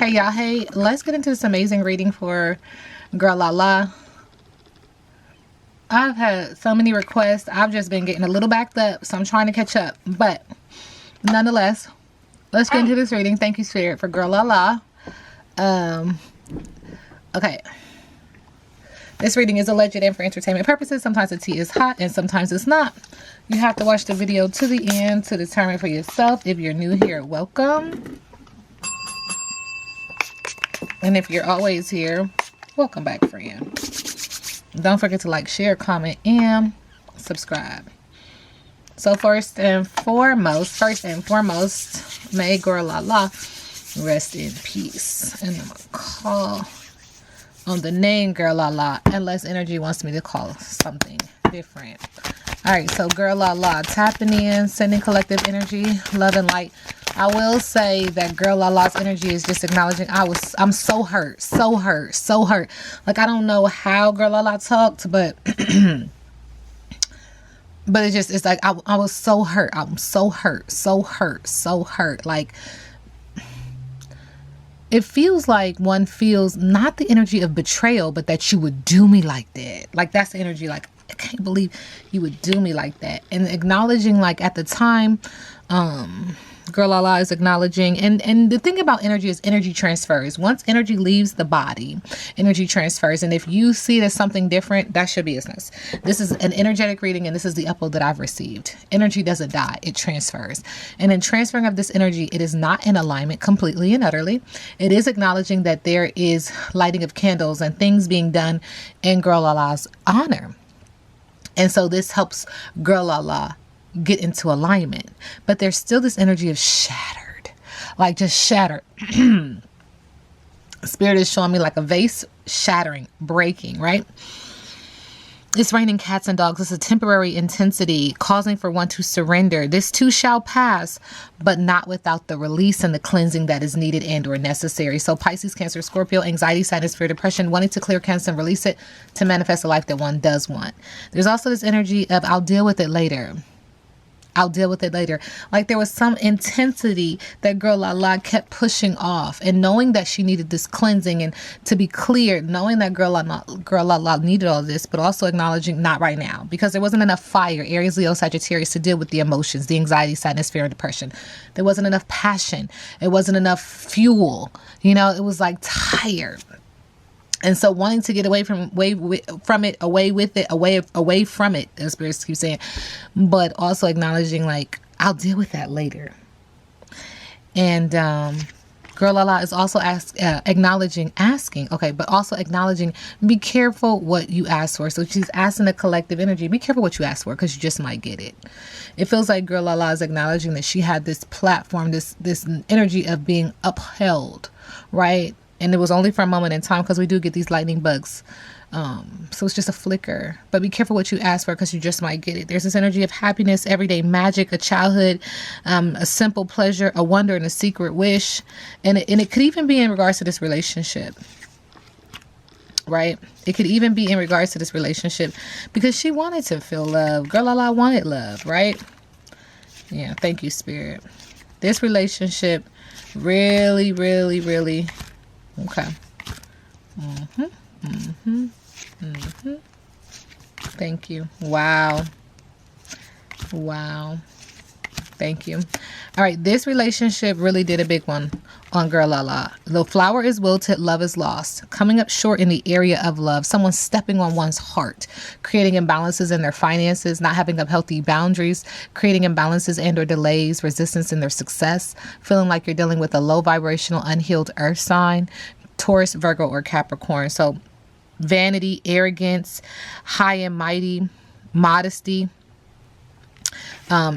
Okay, y'all. Hey, let's get into this amazing reading for Girlalala. I've had so many requests. I've just been getting a little backed up, so I'm trying to catch up. But nonetheless, let's get into this reading. Thank you, Spirit, for Girlalala. Okay. This reading is alleged and for entertainment purposes. Sometimes the tea is hot and sometimes it's not. You have to watch the video to the end to determine for yourself. If you're new here, welcome. And if you're always here, welcome back, friend. Don't forget to like, share, comment, and subscribe. So first and foremost, may Girlalala rest in peace. And I'm going to call on the name Girlalala, unless energy wants me to call something different. All right, so Girlalala, tapping in, sending collective energy, love and light. I will say that Girlalala's energy is just acknowledging I'm so hurt. Like, I don't know how Girlalala talked, but but it's like I was so hurt. I'm so hurt. Like, it feels like one feels not the energy of betrayal, but that you would do me like that. Like, that's the energy. Like, I can't believe you would do me like that. And acknowledging, like, at the time, Girlalala is acknowledging, and the thing about energy is energy transfers. Once energy leaves the body, energy transfers. And if you see it as something different, that's your business. This is an energetic reading, and this is the upload that I've received. Energy doesn't die, it transfers. And in transferring of this energy, it is not in alignment completely and utterly. It is acknowledging that there is lighting of candles and things being done in Girlalala's honor. And so this helps Girlalala get into alignment, but there's still this energy of shattered, like just shattered. Spirit is showing me like a vase shattering, breaking, right? It's raining cats and dogs. It's a temporary intensity causing for one to surrender. This too shall pass, but not without the release and the cleansing that is needed and or necessary. So Pisces, Cancer, Scorpio, anxiety, sadness, fear, depression, wanting to clear, cancel, and release it to manifest a life that one does want. There's also this energy of I'll deal with it later. Like, there was some intensity that Girlalala kept pushing off, and knowing that she needed this cleansing and to be cleared, knowing that Girlalala needed all this, but also acknowledging not right now, because there wasn't enough fire, Aries, Leo, Sagittarius, to deal with the emotions, the anxiety, sadness, fear, and depression. There wasn't enough passion. It wasn't enough fuel. It was like tired. And so wanting to get away from it, as spirits keep saying, but also acknowledging, like, I'll deal with that later. And Girlalala is also acknowledging, be careful what you ask for. So she's asking the collective energy, be careful what you ask for, because you just might get it. It feels like Girlalala is acknowledging that she had this platform, this energy of being upheld, right? And it was only for a moment in time, because we do get these lightning bugs. So it's just a flicker. But be careful what you ask for, because you just might get it. There's this energy of happiness, everyday magic, a childhood, a simple pleasure, a wonder, and a secret wish. And it could even be in regards to this relationship. Right? It could even be in regards to this relationship, because she wanted to feel love. Girlalala wanted love, right? Yeah, thank you, Spirit. This relationship really, really, really... Okay. Thank you. Wow. Thank you. All right. This relationship really did a big one on Girlalala. The flower is wilted, love is lost. Coming up short in the area of love. Someone stepping on one's heart. Creating imbalances in their finances. Not having up healthy boundaries. Creating imbalances and or delays. Resistance in their success. Feeling like you're dealing with a low vibrational unhealed earth sign. Taurus, Virgo, or Capricorn. So vanity, arrogance, high and mighty, modesty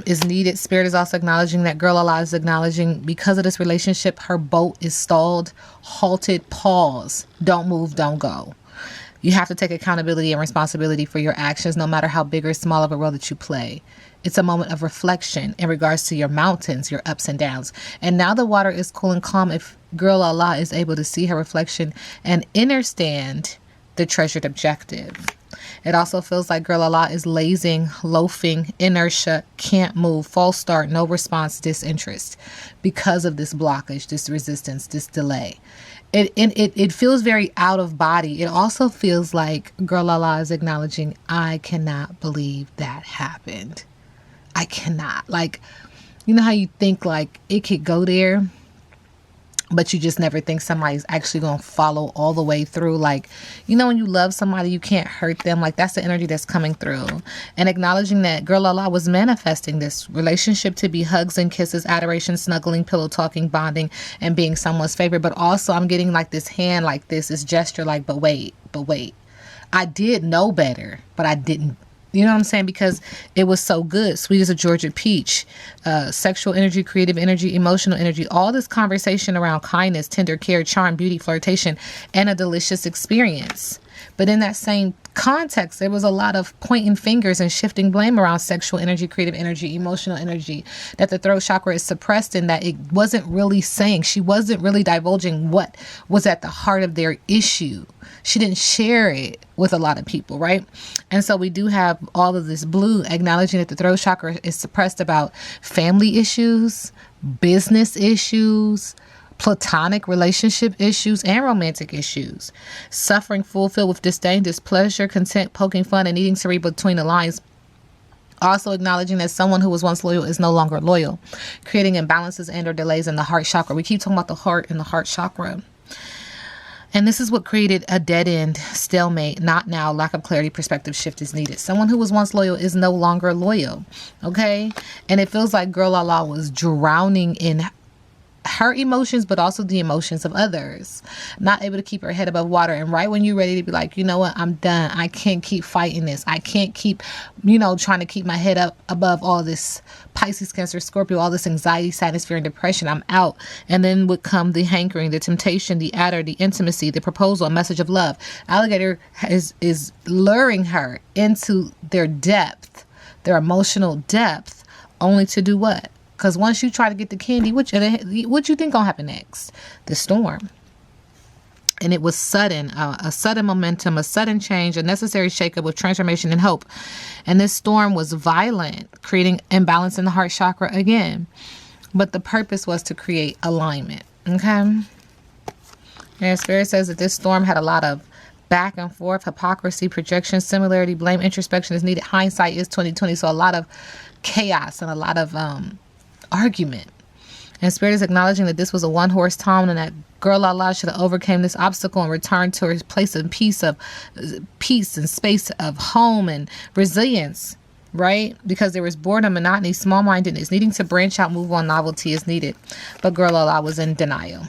is needed. Spirit is also acknowledging that Girlalala is acknowledging, because of this relationship, her boat is stalled, halted, pause, don't move, don't go. You have to take accountability and responsibility for your actions, no matter how big or small of a role that you play. It's a moment of reflection in regards to your mountains, your ups and downs. And now the water is cool and calm if Girlalala is able to see her reflection and understand the treasured objective. It also feels like Girlalala is lazing, loafing, inertia, can't move, false start, no response, disinterest because of this blockage, this resistance, this delay. It feels very out of body. It also feels like Girlalala is acknowledging, I cannot believe that happened. I cannot. Like, you know how you think like it could go there, but you just never think somebody's actually going to follow all the way through. Like, you know, when you love somebody, you can't hurt them. Like, that's the energy that's coming through. And acknowledging that Girlalala was manifesting this relationship to be hugs and kisses, adoration, snuggling, pillow talking, bonding, and being someone's favorite. But also I'm getting like this hand like this gesture like, but wait. I did know better, but I didn't. You know what I'm saying? Because it was so good. Sweet as a Georgia peach, sexual energy, creative energy, emotional energy, all this conversation around kindness, tender care, charm, beauty, flirtation, and a delicious experience. But in that same context, there was a lot of pointing fingers and shifting blame around sexual energy, creative energy, emotional energy, that the throat chakra is suppressed in, that it wasn't really saying, she wasn't really divulging what was at the heart of their issue. She didn't share it with a lot of people, right? And so we do have all of this blue acknowledging that the throat chakra is suppressed about family issues, business issues, platonic relationship issues, and romantic issues. Suffering fulfilled with disdain, displeasure, content, poking fun, and needing to read between the lines. Also acknowledging that someone who was once loyal is no longer loyal. Creating imbalances and or delays in the heart chakra. We keep talking about the heart and the heart chakra. And this is what created a dead end, stalemate, not now, lack of clarity, perspective shift is needed. Someone who was once loyal is no longer loyal. Okay? And it feels like Girlalala was drowning in her emotions, but also the emotions of others. Not able to keep her head above water. And right when you're ready to be like, you know what, I'm done. I can't keep fighting this. I can't keep, trying to keep my head up above all this Pisces, Cancer, Scorpio, all this anxiety, sadness, fear, and depression. I'm out. And then would come the hankering, the temptation, the adder, the intimacy, the proposal, a message of love. Alligator is luring her into their depth, their emotional depth, only to do what? Because once you try to get the candy, what you think gonna happen next? The storm. And it was sudden, a sudden momentum, a sudden change, a necessary shakeup with transformation and hope. And this storm was violent, creating imbalance in the heart chakra again. But the purpose was to create alignment. Okay? And Spirit says that this storm had a lot of back and forth, hypocrisy, projection, similarity, blame, introspection is needed. Hindsight is 2020. So a lot of chaos and a lot of argument. And Spirit is acknowledging that this was a one-horse town and that Girlalala should have overcame this obstacle and returned to her place of peace and space of home and resilience, right? Because there was boredom, monotony, small-mindedness, needing to branch out, move on, novelty is needed. But Girlalala was in denial.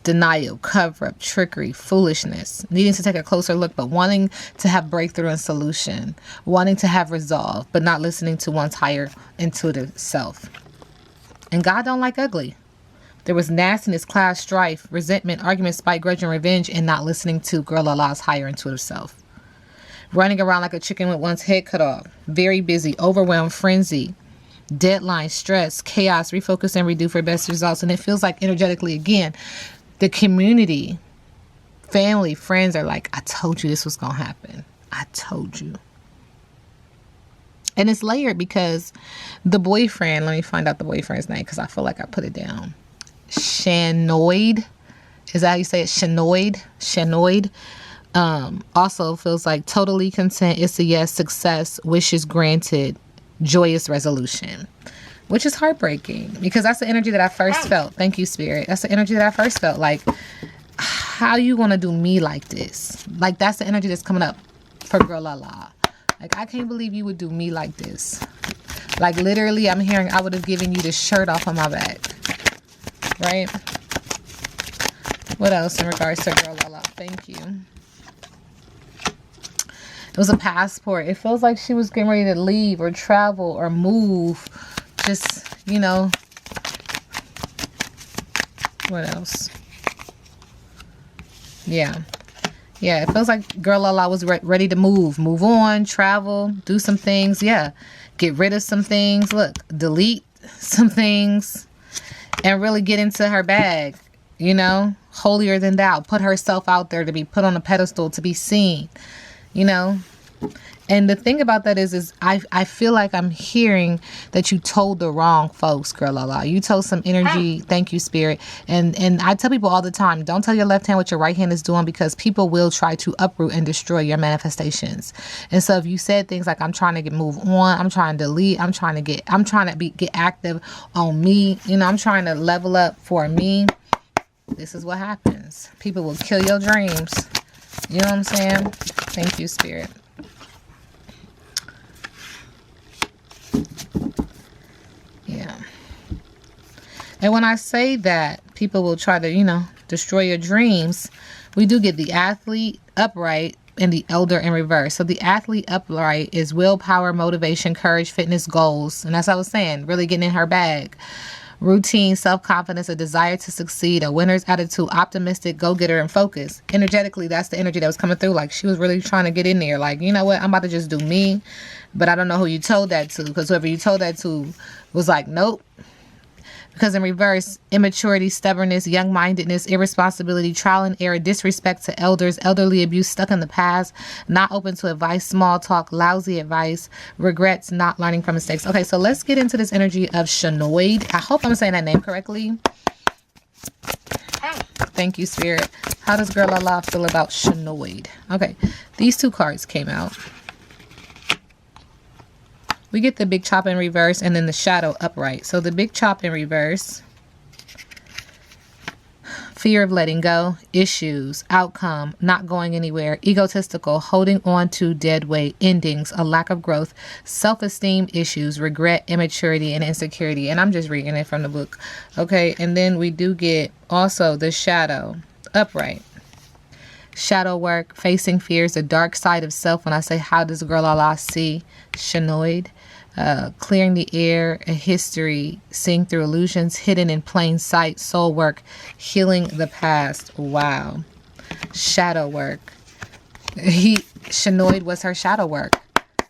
Denial, cover-up, trickery, foolishness, needing to take a closer look, but wanting to have breakthrough and solution, wanting to have resolve, but not listening to one's higher intuitive self. And God don't like ugly. There was nastiness, class, strife, resentment, argument, spite, grudge, and revenge, and not listening to Girlalala's higher intuitive self. Running around like a chicken with one's head cut off, very busy, overwhelmed, frenzy, deadline, stress, chaos, refocus and redo for best results. And it feels like energetically again, the community, family, friends are like, I told you this was going to happen. I told you. And it's layered because the boyfriend, let me find out the boyfriend's name because I feel like I put it down. Shenoid. Is that how you say it? Shenoid. Also feels like totally content. It's a yes, success, wishes granted, joyous resolution. Which is heartbreaking because that's the energy that I first felt. Thank you, Spirit. That's the energy that I first felt. Like, how you gonna do me like this? Like, that's the energy that's coming up for Girlalala. Like, I can't believe you would do me like this. Like, literally, I'm hearing I would have given you the shirt off of my back. Right? What else in regards to Girlalala? Thank you. It was a passport. It feels like she was getting ready to leave or travel or move. Just, what else? Yeah, it feels like Girlalala was ready to move on, travel, do some things. Yeah, get rid of some things. Look, delete some things and really get into her bag you know, holier than thou, put herself out there to be put on a pedestal, to be seen, you know. And the thing about that is I feel like I'm hearing that you told the wrong folks, Girlalala. You told some energy. Thank you, Spirit. And I tell people all the time, don't tell your left hand what your right hand is doing, because people will try to uproot and destroy your manifestations. And so if you said things like, I'm trying to move on, I'm trying to delete, I'm trying to get active on me, you know, I'm trying to level up for me, this is what happens. People will kill your dreams. You know what I'm saying? Thank you, Spirit. Yeah. And when I say that people will try to, you know, destroy your dreams, we do get the athlete upright and the elder in reverse. So the athlete upright is willpower, motivation, courage, fitness, goals. And that's what I was saying, really getting in her bag. Routine, self-confidence, a desire to succeed, a winner's attitude, optimistic, go-getter, and focus. Energetically, that's the energy that was coming through. Like, she was really trying to get in there. Like, you know what? I'm about to just do me. But I don't know who you told that to, because whoever you told that to was like, nope. Because in reverse, immaturity, stubbornness, young-mindedness, irresponsibility, trial and error, disrespect to elders, elderly abuse, stuck in the past, not open to advice, small talk, lousy advice, regrets, not learning from mistakes. Okay, so let's get into this energy of Shenoid. I hope I'm saying that name correctly. Thank you, Spirit. How does Girlalala feel about Shenoid? Okay, these two cards came out. We get the big chop in reverse and then the shadow upright. So the big chop in reverse, fear of letting go, issues, outcome, not going anywhere, egotistical, holding on to dead weight, endings, a lack of growth, self-esteem issues, regret, immaturity, and insecurity. And I'm just reading it from the book. Okay, and then we do get also the shadow upright. Shadow work, facing fears, the dark side of self. When I say, how does Girlalala see Shenoid? Clearing the air, a history, seeing through illusions, hidden in plain sight, soul work, healing the past. Wow. Shadow work. Shenoid was her shadow work.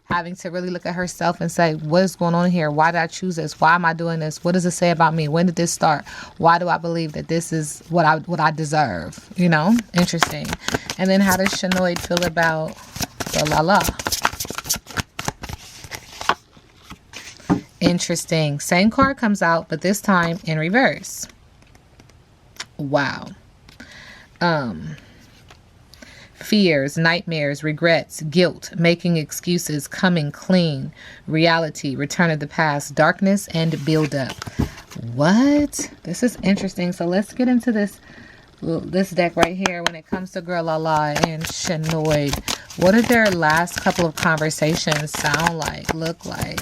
Having to really look at herself and say, what is going on here? Why did I choose this? Why am I doing this? What does it say about me? When did this start? Why do I believe that this is what I deserve? You know, interesting. And then how does Shenoid feel about Girlalala? Interesting. Same card comes out, but this time in reverse. Wow. Fears, nightmares, regrets, guilt, making excuses, coming clean, reality, return of the past, darkness, and build up. What? This is interesting. So let's get into this deck right here when it comes to Girlalala and Shenoid. What did their last couple of conversations sound like, look like?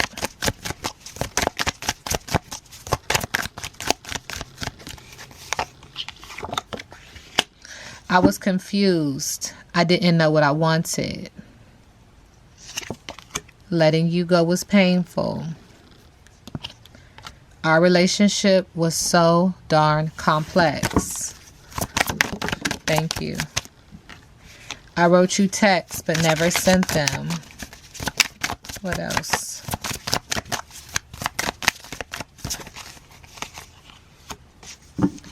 I was confused. I didn't know what I wanted. Letting you go was painful. Our relationship was so darn complex. Thank you. I wrote you texts but never sent them. What else?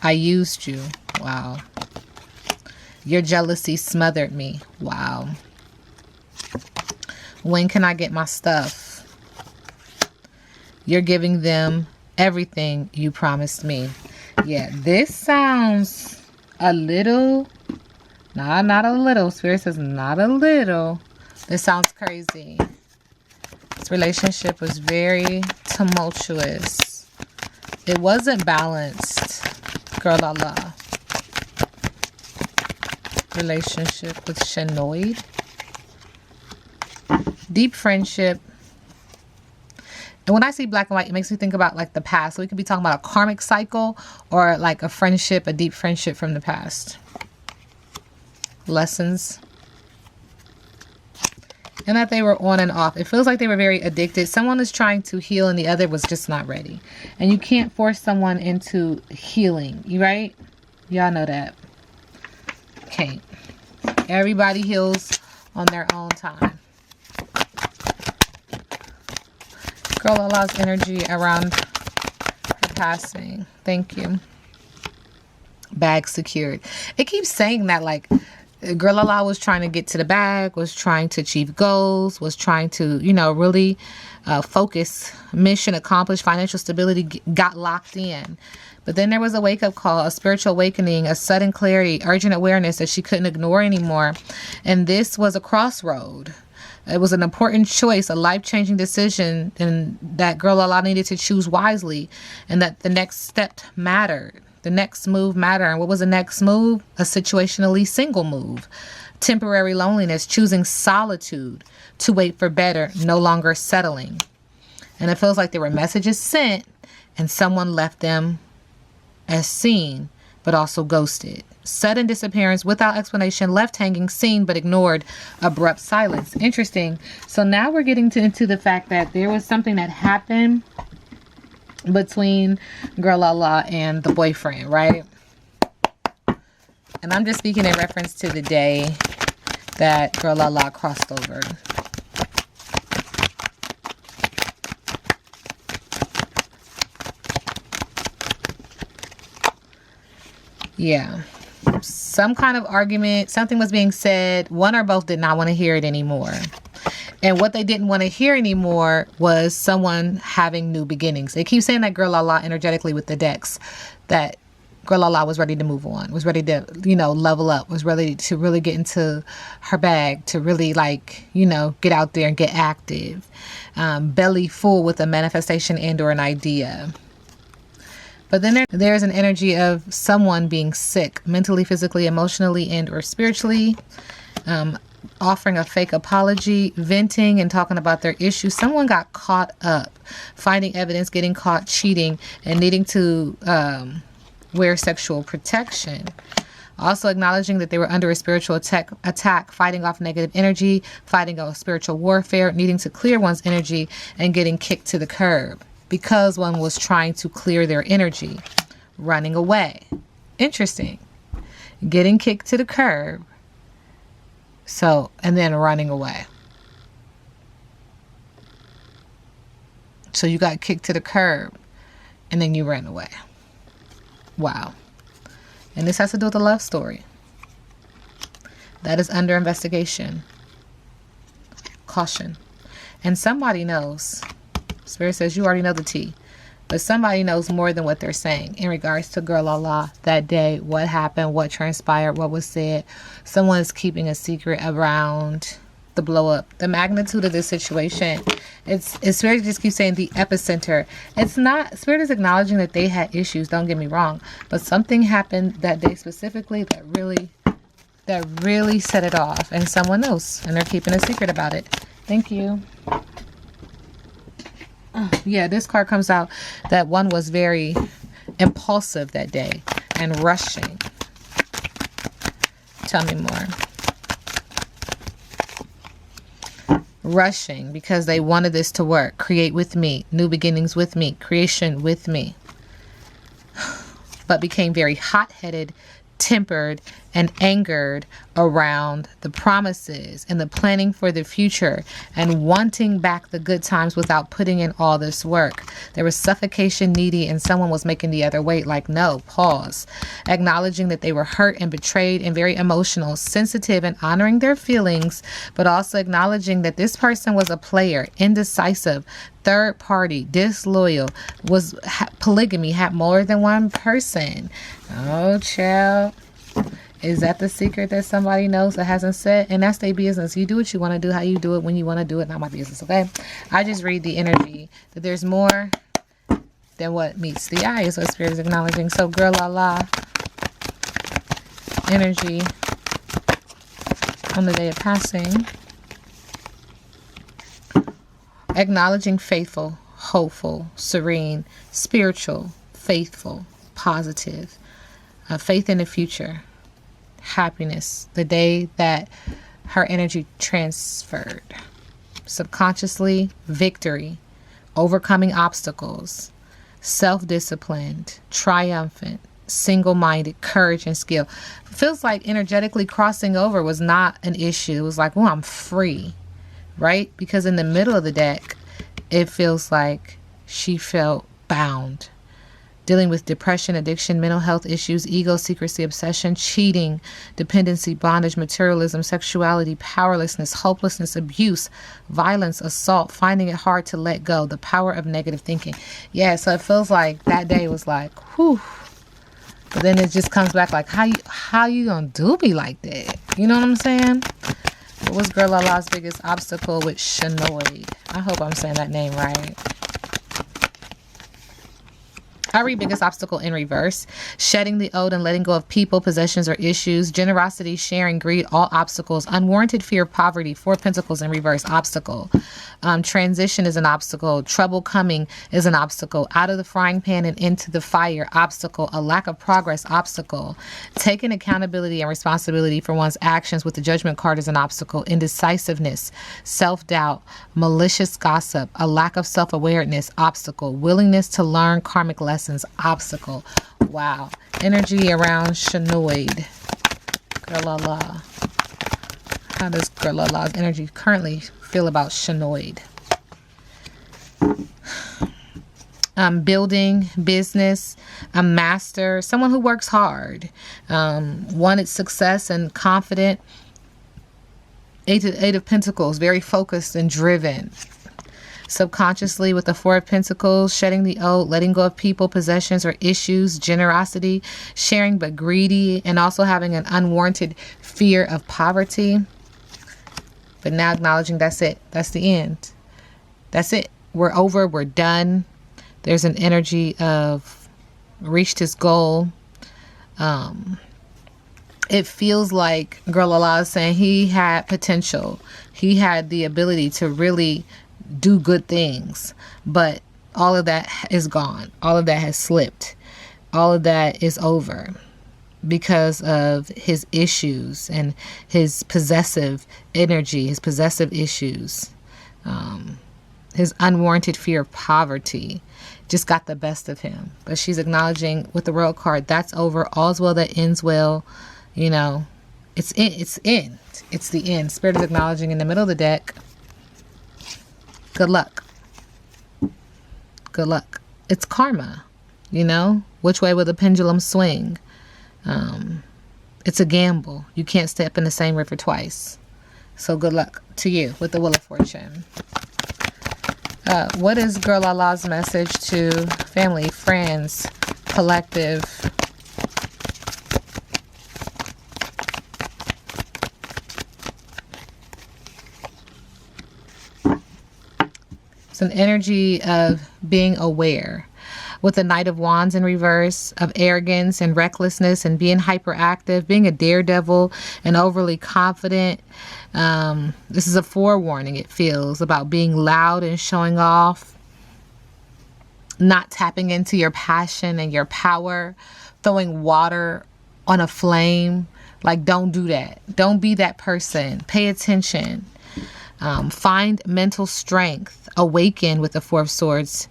I used you. Wow. Your jealousy smothered me. Wow. When can I get my stuff? You're giving them everything you promised me. Yeah, this sounds a little, not a little. Spirit says not a little. This sounds crazy. This relationship was very tumultuous. It wasn't balanced. Girlalala. Relationship with Shenoid. Deep friendship. And when I see black and white, it makes me think about like the past. So we could be talking about a karmic cycle or like a friendship, a deep friendship from the past. Lessons. And that they were on and off. It feels like they were very addicted. Someone is trying to heal and the other was just not ready. And you can't force someone into healing. You right? Y'all know that. Can't. Everybody heals on their own time. Girlalala's energy around her passing. Thank you. Bag secured. It keeps saying that, like, Girlalala was trying to get to the bag, was trying to achieve goals, was trying to, really focus, mission accomplished, financial stability, got locked in. But then there was a wake-up call, a spiritual awakening, a sudden clarity, urgent awareness that she couldn't ignore anymore. And this was a crossroad. It was an important choice, a life-changing decision, and that Girlalala needed to choose wisely, and that the next step mattered. The next move mattered. And what was the next move? A situationally single move. Temporary loneliness, choosing solitude to wait for better, no longer settling. And it feels like there were messages sent and someone left them as seen, but also ghosted. Sudden disappearance without explanation, left hanging, seen but ignored, abrupt silence. Interesting. So now we're getting into the fact that there was something that happened between Girlalala and the boyfriend, right? And I'm just speaking in reference to the day that Girlalala crossed over. Yeah. Some kind of argument, something was being said. One or both did not want to hear it anymore. And what they didn't want to hear anymore was someone having new beginnings. They keep saying that Girlalala energetically with the decks, that Girlalala was ready to move on, was ready to, level up, was ready to really get into her bag, to really get out there and get active. Belly full with a manifestation and or an idea. But then there's an energy of someone being sick, mentally, physically, emotionally, and or spiritually, offering a fake apology, venting and talking about their issues. Someone got caught up, finding evidence, getting caught cheating, and needing to wear sexual protection. Also acknowledging that they were under a spiritual attack, fighting off negative energy, fighting off spiritual warfare, needing to clear one's energy, and getting kicked to the curb because one was trying to clear their energy, running away. Interesting. Getting kicked to the curb. So, and then running away. So you got kicked to the curb and then you ran away. Wow. And this has to do with a love story that is under investigation. Caution. And somebody knows. Spirit says you already know the tea. But somebody knows more than what they're saying in regards to Girlalala that day, what happened, what transpired, what was said. Someone is keeping a secret around the blow up, the magnitude of this situation. It's Spirit just keeps saying the epicenter. It's not, Spirit is acknowledging that they had issues, don't get me wrong, but something happened that day specifically that really set it off, and someone knows, and they're keeping a secret about it. Thank you. Yeah, this card comes out that one was very impulsive that day and rushing. Tell me more. Rushing because they wanted this to work. Create with me. New beginnings with me. Creation with me. But became very hot-headed, tempered, and angered around the promises and the planning for the future and wanting back the good times without putting in all this work. There was suffocation, needy, and someone was making the other weight like, no, pause. Acknowledging that they were hurt and betrayed and very emotional, sensitive, and honoring their feelings, but also acknowledging that this person was a player, indecisive, third party, disloyal, was polygamy, had more than one person. Oh, child. Is that the secret that somebody knows that hasn't said? And that's their business. You do what you want to do, how you do it, when you want to do it. Not my business, okay? I just read the energy that there's more than what meets the eye is what Spirit is acknowledging. So, Girlalala energy on the day of passing. Acknowledging faithful, hopeful, serene, spiritual, faithful, positive, faith in the future. Happiness, the day that her energy transferred. Subconsciously, victory, overcoming obstacles, self-disciplined, triumphant, single-minded, courage and skill. Feels like energetically crossing over was not an issue. It was like, oh, I'm free, right? Because in the middle of the deck, it feels like she felt bound. dealing with depression, addiction, mental health issues, ego, secrecy, obsession, cheating, dependency, bondage, materialism, sexuality, powerlessness, hopelessness, abuse, violence, assault, finding it hard to let go, the power of negative thinking. Yeah, so it feels like that day was like, whew. But then it just comes back like, how you gonna do me like that? You know what I'm saying? What's Girlalala's biggest obstacle with Shenoid? I hope I'm saying that name right. I read biggest obstacle in reverse. Shedding the old and letting go of people, possessions, or issues. Generosity, sharing, greed, all obstacles. Unwarranted fear of poverty. 4 Pentacles in reverse, obstacle. Transition is an obstacle. Trouble coming is an obstacle. Out of the frying pan and into the fire, obstacle. A lack of progress, obstacle. Taking accountability and responsibility for one's actions with the judgment card is an obstacle. Indecisiveness, self-doubt, malicious gossip, a lack of self-awareness, obstacle. Willingness to learn karmic lessons, obstacle. Wow. Energy around Shenoid. Girlalala. How does Girlalala's energy currently feel about Shenoid? Building, business, a master, someone who works hard, wanted success and confident. Eight of Pentacles, very focused and driven. Subconsciously with the 4 of Pentacles, shedding the old, letting go of people, possessions, or issues, generosity, sharing but greedy, and also having an unwarranted fear of poverty. But now acknowledging that's it. That's the end. That's it. We're over. We're done. There's an energy of reached his goal. It feels like Girlalala is saying he had potential. He had the ability to really do good things, but all of that is gone. All of that has slipped. All of that is over because of his issues and his possessive energy, his possessive issues, his unwarranted fear of poverty just got the best of him. But she's acknowledging with the World card, that's over. All's well that ends well. You know, it's the end. Spirit is acknowledging in the middle of the deck. Good luck. Good luck. It's karma, you know? Which way will the pendulum swing? It's a gamble. You can't step in the same river twice. So good luck to you with the Wheel of Fortune. What is Girlalala's message to family, friends, collective? It's an energy of being aware. With the Knight of Wands in reverse, of arrogance and recklessness and being hyperactive, being a daredevil and overly confident. This is a forewarning, it feels, about being loud and showing off. Not tapping into your passion and your power. Throwing water on a flame. Like, don't do that. Don't be that person. Pay attention. Find mental strength. Awaken with the 4 of Swords.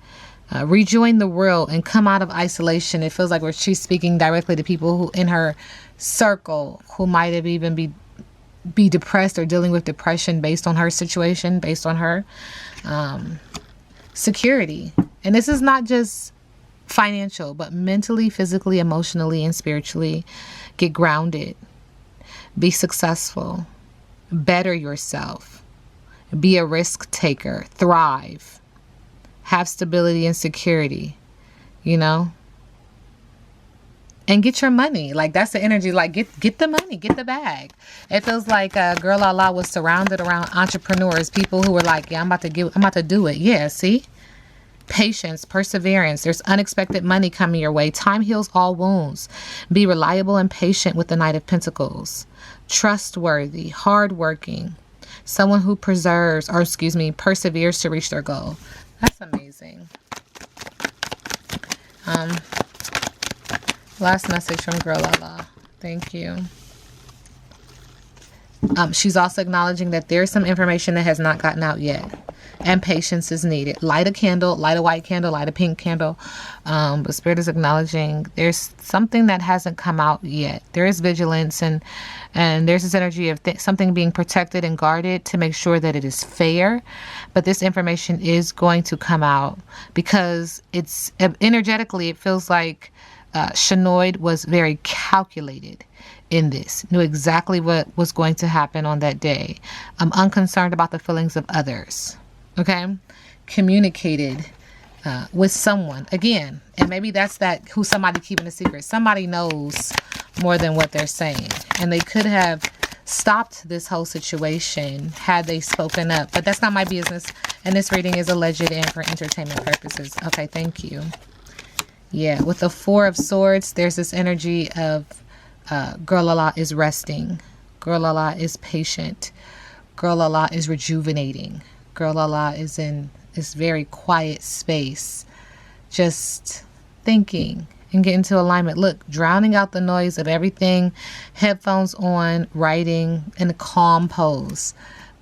Rejoin the world and come out of isolation. It feels like she's speaking directly to people who in her circle who might have even be depressed or dealing with depression based on her situation, based on her security. And this is not just financial, but mentally, physically, emotionally, and spiritually. Get grounded. Be successful. Better yourself. Be a risk taker. Thrive. Have stability and security, you know? And get your money. Like, that's the energy. Like, get the money. Get the bag. It feels like Girlalala was surrounded around entrepreneurs. People who were like, yeah, I'm about to do it. Yeah, see? Patience, perseverance. There's unexpected money coming your way. Time heals all wounds. Be reliable and patient with the Knight of Pentacles. Trustworthy, hardworking. Someone who perseveres to reach their goal. That's amazing. Last message from Girlalala. Thank you. She's also acknowledging that there's some information that has not gotten out yet, and patience is needed. Light a candle, light a white candle, light a pink candle. But Spirit is acknowledging there's something that hasn't come out yet. There is vigilance, and there's this energy of something being protected and guarded to make sure that it is fair. But this information is going to come out because it's energetically, it feels like Shenoid was very calculated in this, knew exactly what was going to happen on that day. I'm unconcerned about the feelings of others. Okay, communicated with someone again, and maybe that's who's somebody keeping a secret. Somebody knows more than what they're saying, and they could have stopped this whole situation had they spoken up. But that's not my business, and this reading is alleged and for entertainment purposes. Okay, thank you. Yeah, with the Four of Swords, there's this energy of Girlalala is resting. Girlalala is patient. Girlalala is rejuvenating. Girlalala is in this very quiet space, just thinking and getting to alignment. Look, drowning out the noise of everything, headphones on, writing in a calm pose,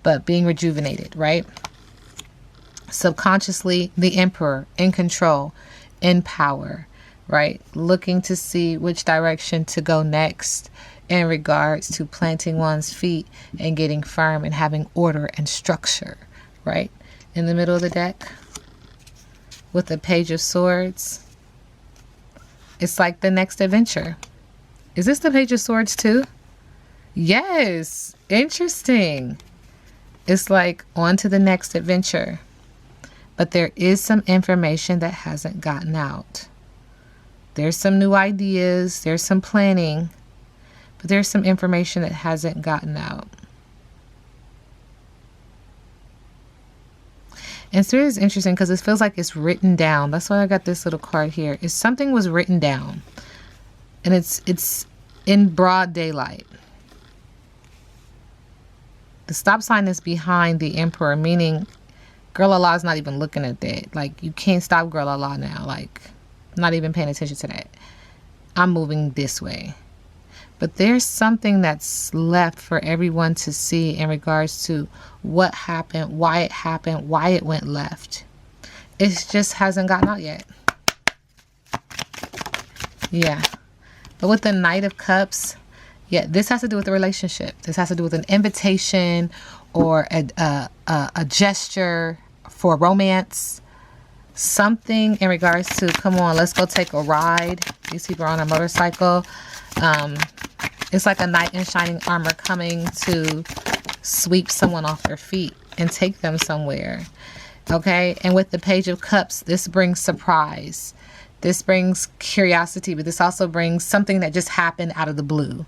but being rejuvenated, right? Subconsciously, the Emperor, in control, in power, right? Looking to see which direction to go next in regards to planting one's feet and getting firm and having order and structure, right? In the middle of the deck with the Page of Swords, it's like the next adventure. Is this the Page of Swords too? Yes, interesting. It's like on to the next adventure. But there is some information that hasn't gotten out. There's some new ideas, there's some planning, but there's some information that hasn't gotten out. And Spirit is interesting because it feels like it's written down. That's why I got this little card here. Is something was written down, and it's in broad daylight. The stop sign is behind the Emperor, meaning Girlalala is not even looking at that. Like, you can't stop Girlalala now. Like, I'm not even paying attention to that. I'm moving this way. But there's something that's left for everyone to see in regards to what happened, why it went left. It just hasn't gotten out yet. Yeah. But with the Knight of Cups, yeah, this has to do with a relationship. This has to do with an invitation or a gesture for romance. Something in regards to, come on, let's go take a ride. These people are on a motorcycle. It's like a knight in shining armor coming to sweep someone off their feet and take them somewhere. Okay, and with the Page of Cups, this brings surprise. This brings curiosity, but this also brings something that just happened out of the blue.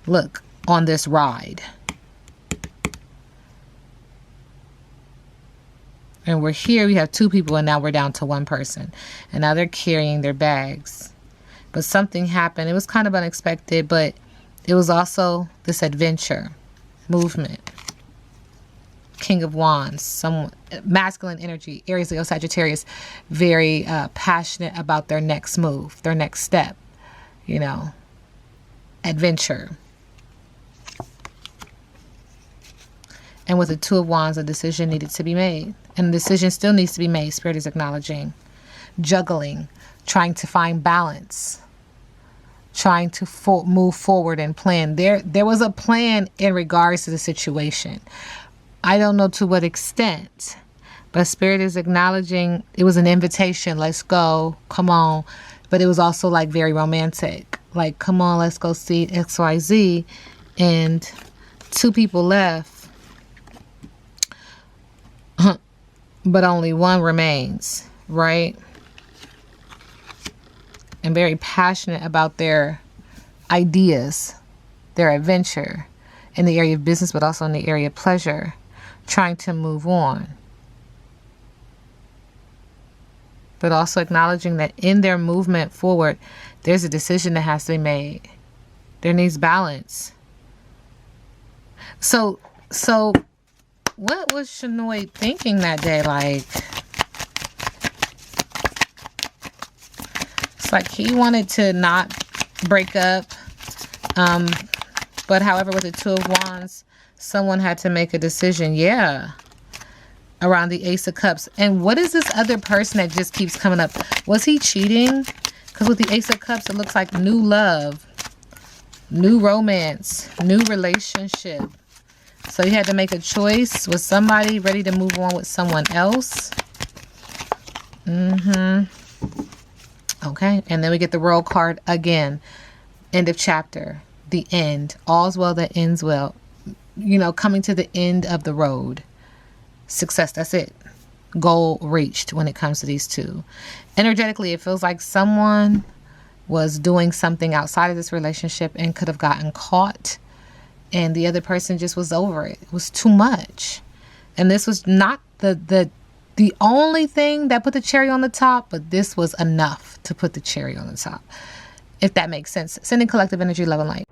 Look, on this ride. And we're here, we have two people, and now we're down to one person. And now they're carrying their bags. But something happened. It was kind of unexpected, but it was also this adventure, movement. King of Wands, some masculine energy, Aries, Leo, Sagittarius, very passionate about their next move, their next step, you know, adventure. And with the Two of Wands, a decision needed to be made. And the decision still needs to be made, Spirit is acknowledging. Juggling, trying to find balance, trying to move forward and plan. There was a plan in regards to the situation. I don't know to what extent, but Spirit is acknowledging it was an invitation. Let's go. Come on. But it was also like very romantic. Like, come on, let's go see XYZ. And two people left. But only one remains, right? And very passionate about their ideas, their adventure in the area of business, but also in the area of pleasure, trying to move on. But also acknowledging that in their movement forward, there's a decision that has to be made. There needs balance. So what was Shenoid thinking that day? Like, it's like he wanted to not break up. But however, with the Two of Wands, Someone had to make a decision. Yeah. Around the Ace of Cups. And what is this other person that just keeps coming up? Was he cheating? Because with the Ace of Cups, it looks like new love, new romance, new relationship. So you had to make a choice. Was somebody ready to move on with someone else? Okay. And then we get the World card again. End of chapter. The end. All's well that ends well. You know, coming to the end of the road. Success. That's it. Goal reached when it comes to these two. Energetically, it feels like someone was doing something outside of this relationship and could have gotten caught. And the other person just was over it. It was too much. And this was not the only thing that put the cherry on the top, but this was enough to put the cherry on the top. If that makes sense. Sending collective energy, love and light.